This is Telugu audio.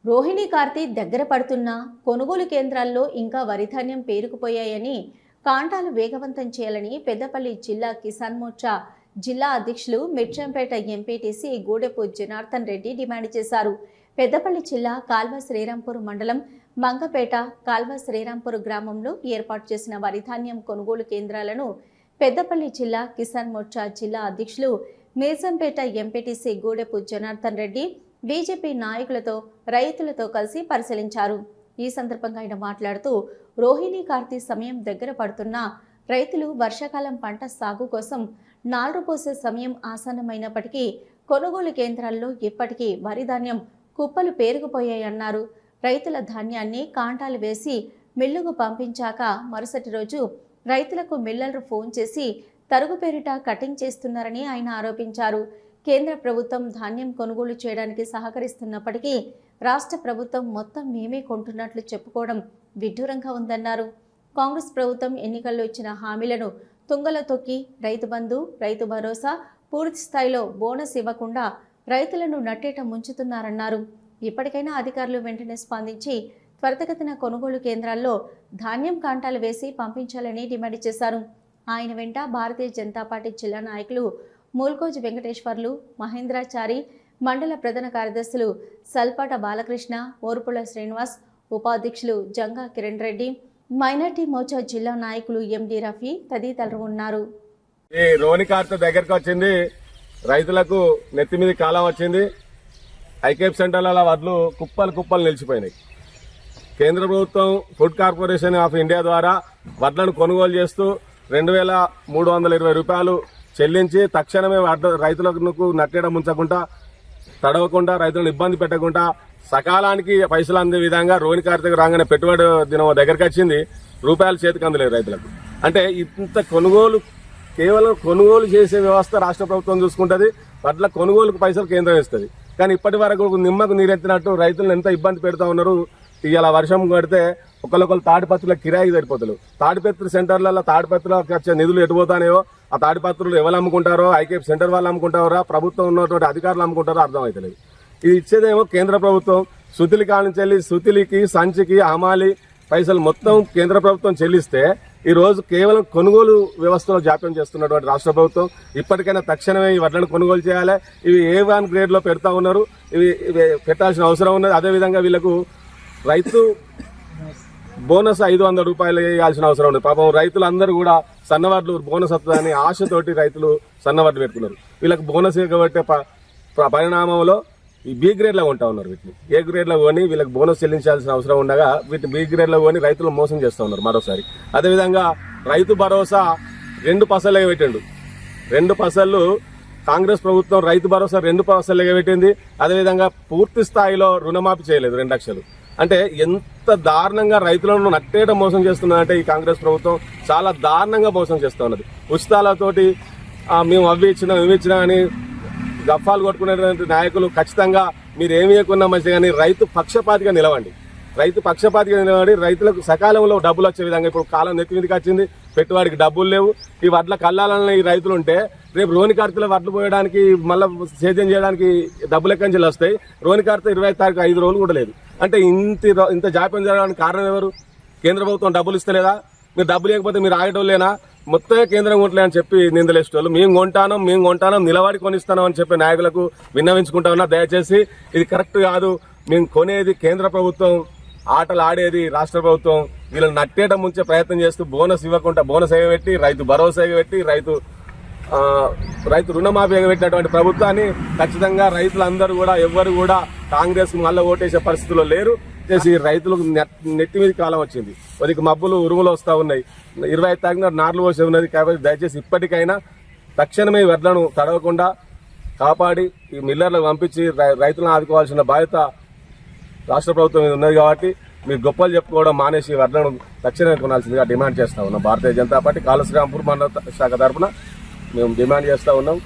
రోహిణి కార్తీ దగ్గర పడుతున్నా కొనుగోలు కేంద్రాల్లో ఇంకా వరి ధాన్యం పేరుకుపోయాయని కాంటాలు వేగవంతం చేయాలని పెద్దపల్లి జిల్లా కిసాన్ మోర్చా జిల్లా అధ్యక్షులు మిర్చంపేట ఎంపీటీసీ గూడెపు జనార్దన్ రెడ్డి డిమాండ్ చేశారు. పెద్దపల్లి జిల్లా కాల్వ శ్రీరాంపూర్ మండలం మంగపేట కాల్వ శ్రీరాంపూర్ గ్రామంలో ఏర్పాటు చేసిన వరి ధాన్యం కొనుగోలు కేంద్రాలను పెద్దపల్లి జిల్లా కిసాన్ మోర్చా జిల్లా అధ్యక్షులు మిర్చంపేట ఎంపీటీసీ గూడెపు జనార్దన్ రెడ్డి బీజేపీ నాయకులతో రైతులతో కలిసి పరిశీలించారు. ఈ సందర్భంగా ఆయన మాట్లాడుతూ రోహిణి కార్తీ సమయం దగ్గర పడుతున్నా రైతులు వర్షాకాలం పంట సాగు కోసం నారు పోసే సమయం ఆసన్నమైనప్పటికీ కొనుగోలు కేంద్రాల్లో ఇప్పటికీ వరి ధాన్యం కుప్పలు పేరుకుపోయాయన్నారు. రైతుల ధాన్యాన్ని కాంటాలు వేసి మిల్లుకు పంపించాక మరుసటి రోజు రైతులకు మిల్లర్లు ఫోన్ చేసి తరుగు పేరిట కటింగ్ చేస్తున్నారని ఆయన ఆరోపించారు. కేంద్ర ప్రభుత్వం ధాన్యం కొనుగోలు చేయడానికి సహకరిస్తున్నప్పటికీ రాష్ట్ర ప్రభుత్వం మొత్తం మేమే కొంటున్నట్లు చెప్పుకోవడం విడ్డూరంగా ఉందన్నారు. కాంగ్రెస్ ప్రభుత్వం ఎన్నికల్లో ఇచ్చిన హామీలను తుంగలో తొక్కి రైతు బంధు, రైతు భరోసా, పూర్తి స్థాయిలో బోనస్ ఇవ్వకుండా రైతులను నట్టేట ముంచుతున్నారన్నారు. ఇప్పటికైనా అధికారులు వెంటనే స్పందించి త్వరితగతిన కొనుగోలు కేంద్రాల్లో ధాన్యం కాంటాలు వేసి పంపించాలని డిమాండ్ చేశారు. ఆయన వెంట భారతీయ జనతా పార్టీ జిల్లా నాయకులు మూల్కోజు వెంకటేశ్వర్లు, మహేంద్రాచారి, మండల ప్రధాన కార్యదర్శులు సల్పాట బాలకృష్ణ, ఓర్పుల శ్రీనివాస్, ఉపాధ్యక్షులు జంగా కిరణ్ రెడ్డి, మైనార్టీ మోర్చా జిల్లా నాయకులు ఎండి రఫీ తదితరులు ఉన్నారు. ఈ రోహిణి కార్తీ దగ్గరకు వచ్చింది, రైతులకు నెత్తి మీద కాలం వచ్చింది. ఐకేప్ సెంటర్ల వడ్లు కుప్పలు నిలిచిపోయినాయి. కేంద్ర ప్రభుత్వం ఫుడ్ కార్పొరేషన్ ఆఫ్ ఇండియా ద్వారా వడ్లను కొనుగోలు చేస్తూ 2,320 రూపాయలు చెల్లించి తక్షణమే రైతులకు నట్టేయడం ముంచకుండా, తడవకుండా, రైతులను ఇబ్బంది పెట్టకుండా సకాలానికి పైసలు అందే విధంగా రోహిణి కార్తీక రాగానే పెట్టుబడి దినం దగ్గరికి వచ్చింది. రూపాయలు చేతికి అందలేదు రైతులకు. అంటే ఇంత కేవలం కొనుగోలు చేసే వ్యవస్థ రాష్ట్ర ప్రభుత్వం చూసుకుంటుంది. వడ్ల కొనుగోలుకు పైసలు కేంద్రం ఇస్తుంది. కానీ ఇప్పటి వరకు నిమ్మకు నీరెత్తినట్టు రైతులను ఎంత ఇబ్బంది పెడతా ఉన్నారు. ఇలా వర్షం పడితే ఒకళ్ళొకరు తాడిపత్రుల కిరాయికి సరిపోతలు. తాడిపత్రి సెంటర్లలో తాడిపత్రులకు వచ్చే నిధులు ఎటుపోతానేవో, ఆ తాడిపత్రులు ఎవరు అమ్ముకుంటారో, ఐకేప్ సెంటర్ వాళ్ళు అమ్ముకుంటారో, ప్రభుత్వం ఉన్నటువంటి అధికారులు అమ్ముకుంటారో అర్థమవుతలేదు. ఇది ఇచ్చేదేమో కేంద్ర ప్రభుత్వం. సుతిలి కానించెల్లి సుతిలికి, సంచికి, హమాలి పైసలు మొత్తం కేంద్ర ప్రభుత్వం చెల్లిస్తే ఈ రోజు కేవలం కొనుగోలు వ్యవస్థలో జాప్యం చేస్తున్నటువంటి రాష్ట్ర ప్రభుత్వం ఇప్పటికైనా తక్షణమే ఈ వడ్లను కొనుగోలు చేయాలి. ఇవి A1 గ్రేడ్ లో పెడతా ఉన్నారు. ఇవి పెట్టాల్సిన అవసరం ఉన్నది. అదేవిధంగా వీళ్ళకు రైతు బోనస్ 500 రూపాయలు వేయాల్సిన అవసరం ఉంది. పాపం రైతులందరూ కూడా సన్నవడ్లు బోనస్ వస్తుందని ఆశతోటి రైతులు సన్నవడ్లు పెట్టుకున్నారు. వీళ్ళకి బోనస్ ఇవ్వబట్టే పరిణామంలో ఈ B గ్రేడ్ లో కొంటా ఉన్నారు. వీటిని A గ్రేడ్ లో కొని వీళ్ళకి బోనస్ చెల్లించాల్సిన అవసరం ఉండగా వీటిని B గ్రేడ్ లో కొని రైతులు మోసం చేస్తూ ఉన్నారు మరోసారి. అదేవిధంగా రైతు భరోసా 2 పసలు ఎగబెట్టిండు. 2 పసలు కాంగ్రెస్ ప్రభుత్వం రైతు భరోసా 2 పసలు ఎగబెట్టింది. అదేవిధంగా పూర్తి స్థాయిలో రుణమాఫీ చేయలేదు 2 లక్షలు. అంటే ఎంత దారుణంగా రైతులను నట్టేట మోసం చేస్తున్నదంటే ఈ కాంగ్రెస్ ప్రభుత్వం చాలా దారుణంగా మోసం చేస్తూ ఉన్నది. ఉచితాలతోటి మేము అవి ఇచ్చినాం ఇవి ఇచ్చినా అని గఫాలు కొట్టుకునేటువంటి నాయకులు ఖచ్చితంగా మీరు ఏమి ఇవ్వకున్నా మంచిది, కానీ రైతు పక్షపాతిగా నిలవండి. రైతులకు సకాలంలో డబ్బులు వచ్చే విధంగా. ఇప్పుడు కాలం నెత్తి మీదకి వచ్చింది, పెట్టుబడికి డబ్బులు లేవు. ఈ వడ్ల కల్లాలన్న ఈ రైతులు ఉంటే రేపు రోహిణి కార్తీలో వడ్లు పోయడానికి మళ్ళీ సేద్యం చేయడానికి డబ్బులు ఎక్కడి నుంచి వస్తాయి. రోహిణి కార్తీ 20 తారీఖు 5 రోజులు కూడా లేదు. అంటే ఇంత జాప్యం జరగడానికి కారణం ఎవరు? కేంద్ర ప్రభుత్వం డబ్బులు ఇస్తలేదా? మీరు డబ్బులు లేకపోతే మీరు ఆగేటోళ్ళేనా? మొత్తమే కేంద్రం కొట్టలే అని చెప్పి నిందలేసేటోళ్ళు. మేము కొంటానం నిలబడి కొనిస్తాం అని చెప్పే నాయకులకు విన్నవించుకుంటా ఉన్నా. దయచేసి ఇది కరెక్ట్ కాదు. మేము కొనేది కేంద్ర ప్రభుత్వం, ఆటలు ఆడేది రాష్ట్ర ప్రభుత్వం. వీళ్ళని నట్టేట ముంచే ప్రయత్నం చేస్తూ బోనస్ ఇవ్వకుండా బోనస్ ఎగబెట్టి, రైతు భరోసా ఎగబెట్టి, రైతు రుణమాఫీ ఎగబెట్టినటువంటి ప్రభుత్వాన్ని ఖచ్చితంగా రైతులందరూ కూడా ఎవ్వరు కూడా కాంగ్రెస్ మళ్ళీ ఓటేసే పరిస్థితుల్లో లేరు. చేసి రైతులకు నెత్తి మీద కాలం వచ్చింది. కొద్దిగా మబ్బులు ఉరుములు వస్తూ ఉన్నాయి. 25 తారీఖున నార్లు పోసి ఉన్నది. కాబట్టి దయచేసి ఇప్పటికైనా తక్షణమే వడ్లను తడవకుండా కాపాడి ఈ మిల్లర్లకు పంపించి రైతులను ఆదుకోవాల్సిన బాధ్యత రాష్ట్ర ప్రభుత్వం మీద ఉన్నది. కాబట్టి మీరు గొప్పలు చెప్పుకోవడం మానేసి వడ్లను తక్షణమే కొనాల్సిందిగా డిమాండ్ చేస్తా ఉన్నాం. భారతీయ జనతా పార్టీ కాళ శ్రీరాంపూర్ మండల శాఖ తరఫున మేము డిమాండ్ చేస్తా ఉన్నాం.